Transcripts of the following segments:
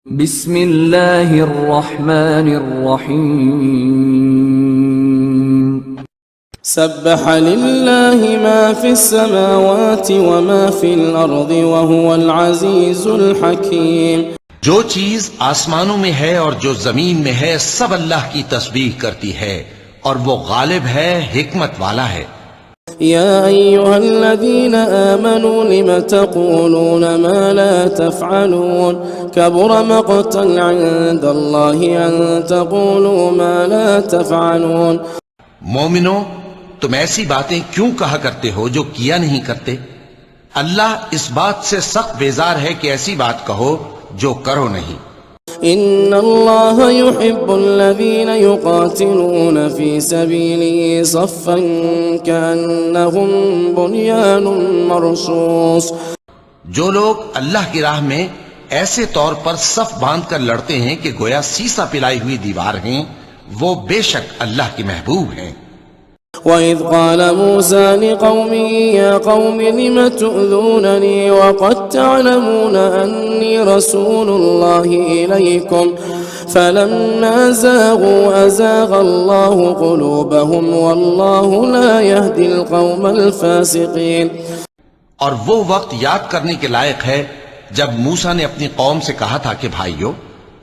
بسم اللہ الرحمن الرحیم سبح للہ ما فی السماوات وما فی الارض وهو العزیز الحکیم۔ جو چیز آسمانوں میں ہے اور جو زمین میں ہے سب اللہ کی تسبیح کرتی ہے اور وہ غالب ہے، حکمت والا ہے۔ یا ایہا الذین آمنوا لم تقولون ما لا تفعلون کبر مقتا عند اللہ ان تقولوا ما لا تفعلون۔ مومنو، تم ایسی باتیں کیوں کہا کرتے ہو جو کیا نہیں کرتے؟ اللہ اس بات سے سخت بیزار ہے کہ ایسی بات کہو جو کرو نہیں۔ ان اللہ يحب الذین یقاتلون فی سبیلہ صفا کأنہم بنیان مرصوص۔ جو لوگ اللہ کی راہ میں ایسے طور پر صف باندھ کر لڑتے ہیں کہ گویا سیسا پلائی ہوئی دیوار ہیں، وہ بے شک اللہ کے محبوب ہیں۔ وَإِذْ قَالَ مُوسَى لِقَوْمِهِ يَا قَوْمِ لِمَ تُؤْذُونَنِي وَقَدْ تَعْلَمُونَ أَنِّي رَسُولُ اللَّهِ إِلَيْكُمْ فَلَمَّا زَاغُوا أَزَاغَ اللَّهُ قُلُوبَهُمْ وَاللَّهُ لَا يَهْدِي الْقَوْمَ الْفَاسِقِينَ۔ اور وہ وقت یاد کرنے کے لائق ہے جب موسیٰ نے اپنی قوم سے کہا تھا کہ بھائیو،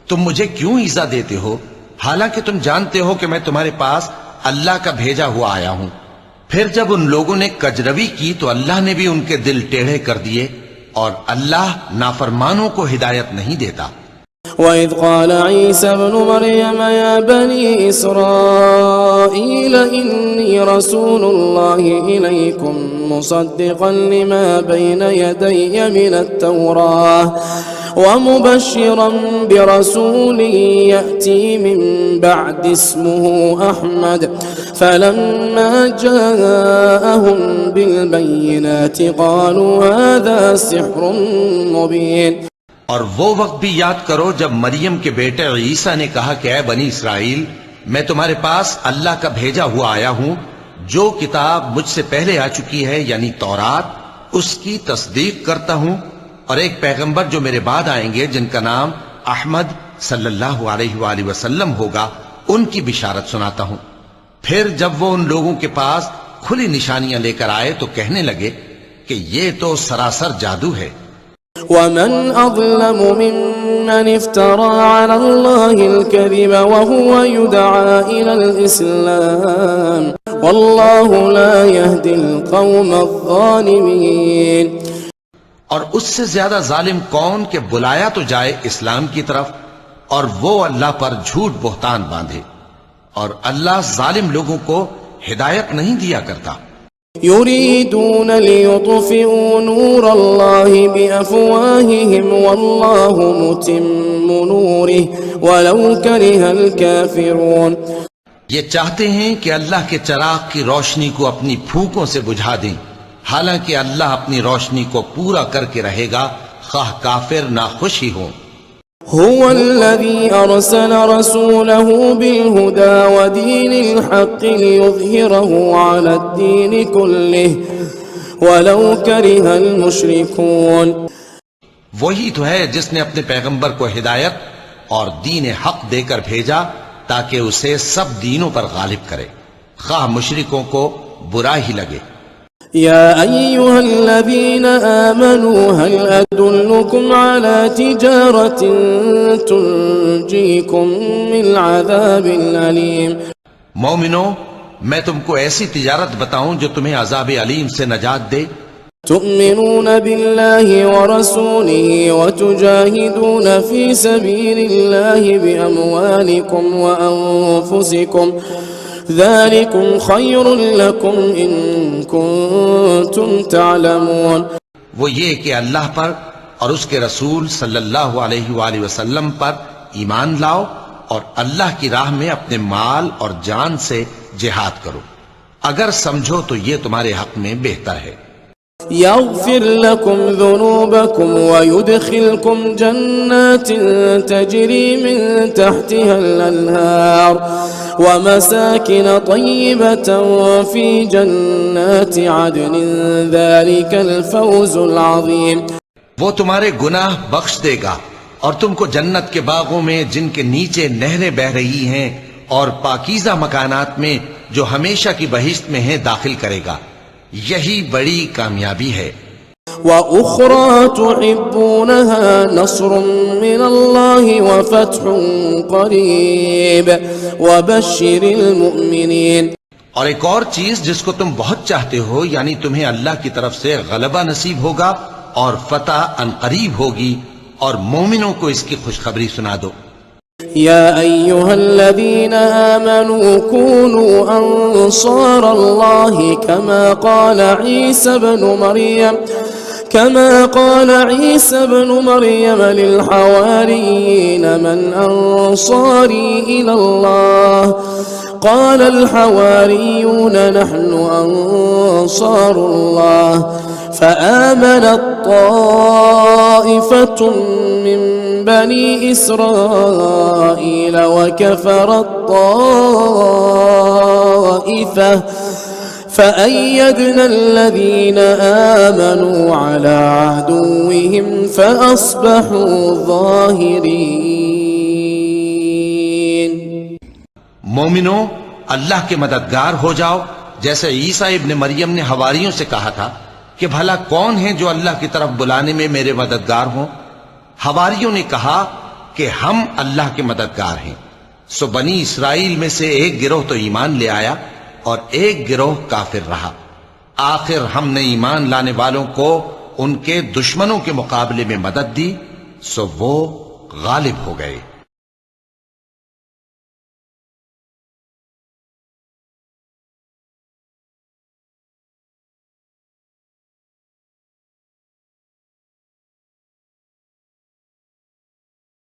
تم مجھے کیوں ایذا دیتے ہو حالانکہ تم جانتے ہو کہ میں تمہارے پاس اللہ کا بھیجا ہوا آیا ہوں۔ پھر جب ان لوگوں نے کجروی کی تو اللہ نے بھی ان کے دل ٹیڑھے کر دیے، اور اللہ نافرمانوں کو ہدایت نہیں دیتا۔ وَإِذْ قَالَ عِيسَى ابْنُ مَرْيَمَ يَا بَنِي إِسْرَائِيلَ إِنِّي رَسُولُ اللَّهِ إِلَيْكُمْ مُصَدِّقًا لِمَا بَيْنَ يَدَيَّ مِنَ التَّوْرَاةِ وَمُبَشِّرًا بِرَسُولٍ يَأْتِي مِن بَعْدِ اسْمُهُ أَحْمَدُ فَلَمَّا جَاءَهُم بِالْبَيِّنَاتِ قَالُوا هَذَا سِحْرٌ مُبِينٌ۔ اور وہ وقت بھی یاد کرو جب مریم کے بیٹے عیسیٰ نے کہا کہ اے بنی اسرائیل، میں تمہارے پاس اللہ کا بھیجا ہوا آیا ہوں، جو کتاب مجھ سے پہلے آ چکی ہے یعنی تورات، اس کی تصدیق کرتا ہوں، اور ایک پیغمبر جو میرے بعد آئیں گے جن کا نام احمد صلی اللہ علیہ وآلہ وسلم ہوگا، ان کی بشارت سناتا ہوں۔ پھر جب وہ ان لوگوں کے پاس کھلی نشانیاں لے کر آئے تو کہنے لگے کہ یہ تو سراسر جادو ہے۔ وَمَنْ أَظْلَمُ مِمَّنِ افْتَرَى عَلَى اللَّهِ الْكَذِبَ وَهُوَ يُدْعَى إِلَى الْإِسْلَامِ وَاللَّهُ لَا يَهْدِي الْقَوْمَ الظَّالِمِينَ۔ اور اس سے زیادہ ظالم کون کہ بلایا تو جائے اسلام کی طرف اور وہ اللہ پر جھوٹ بہتان باندھے، اور اللہ ظالم لوگوں کو ہدایت نہیں دیا کرتا۔ يريدون ليطفئوا نور الله بأفواههم والله متم نوره ولو كره الكافرون۔ یہ چاہتے ہیں کہ اللہ کے چراغ کی روشنی کو اپنی پھونکوں سے بجھا دیں، حالانکہ اللہ اپنی روشنی کو پورا کر کے رہے گا خواہ کافر ناخوش ہی ہوں۔ هو الذي أرسل رسوله بالهدى ودين الحق ليظهره على الدين كله ولو كره المشركون۔ وہی تو ہے جس نے اپنے پیغمبر کو ہدایت اور دین حق دے کر بھیجا تاکہ اسے سب دینوں پر غالب کرے، خواہ مشرکوں کو برا ہی لگے۔ يا أيها الذين آمنوا هل أدلكم على تجارة تنجيكم من عذاب أليم۔ مومنو، میں تم کو ایسی تجارت بتاؤں جو تمہیں عذاب علیم سے نجات دے۔ تؤمنون بالله ورسوله وتجاهدون في سبيل الله بأموالكم وأنفسكم ذلكم خير لكم إن كنتم تعلمون۔ وہ یہ کہ اللہ پر اور اس کے رسول صلی اللہ علیہ وآلہ وسلم پر ایمان لاؤ اور اللہ کی راہ میں اپنے مال اور جان سے جہاد کرو، اگر سمجھو تو یہ تمہارے حق میں بہتر ہے۔ يغفر لكم ذنوبكم ويدخلكم جنات تجري من تحتها الأنهار ومساكن طيبة في جنات عدن ذلك الفوز العظيم۔ وہ تمہارے گناہ بخش دے گا اور تم کو جنت کے باغوں میں جن کے نیچے نہریں بہ رہی ہیں اور پاکیزہ مکانات میں جو ہمیشہ کی بہشت میں ہیں داخل کرے گا. یہی بڑی کامیابی ہے. وأخرى تحبونها نصر من الله وفتح قريب وبشر المؤمنين. اور ایک اور چیز جس کو تم بہت چاہتے ہو، یعنی تمہیں اللہ کی طرف سے غلبہ نصیب ہوگا اور فتح عنقریب ہوگی، اور مومنوں کو اس کی خوشخبری سنا دو. يا أيها الذين آمنوا كونوا أنصار الله كما قال عيسى بن مريم للحواريين من أنصاري إلى الله قال الحواريون نحن أنصار الله فآمنت طائفة من بني إسرائيل وكفرت طائفة فأيدنا الذين آمنوا على عدوهم فأصبحوا ظاهرين. مومنوں، اللہ کے مددگار ہو جاؤ، جیسے عیسیٰ ابن مریم نے حواریوں سے کہا تھا کہ بھلا کون ہیں جو اللہ کی طرف بلانے میں میرے مددگار ہوں؟ حواریوں نے کہا کہ ہم اللہ کے مددگار ہیں. سو بنی اسرائیل میں سے ایک گروہ تو ایمان لے آیا اور ایک گروہ کافر رہا. آخر ہم نے ایمان لانے والوں کو ان کے دشمنوں کے مقابلے میں مدد دی، سو وہ غالب ہو گئے.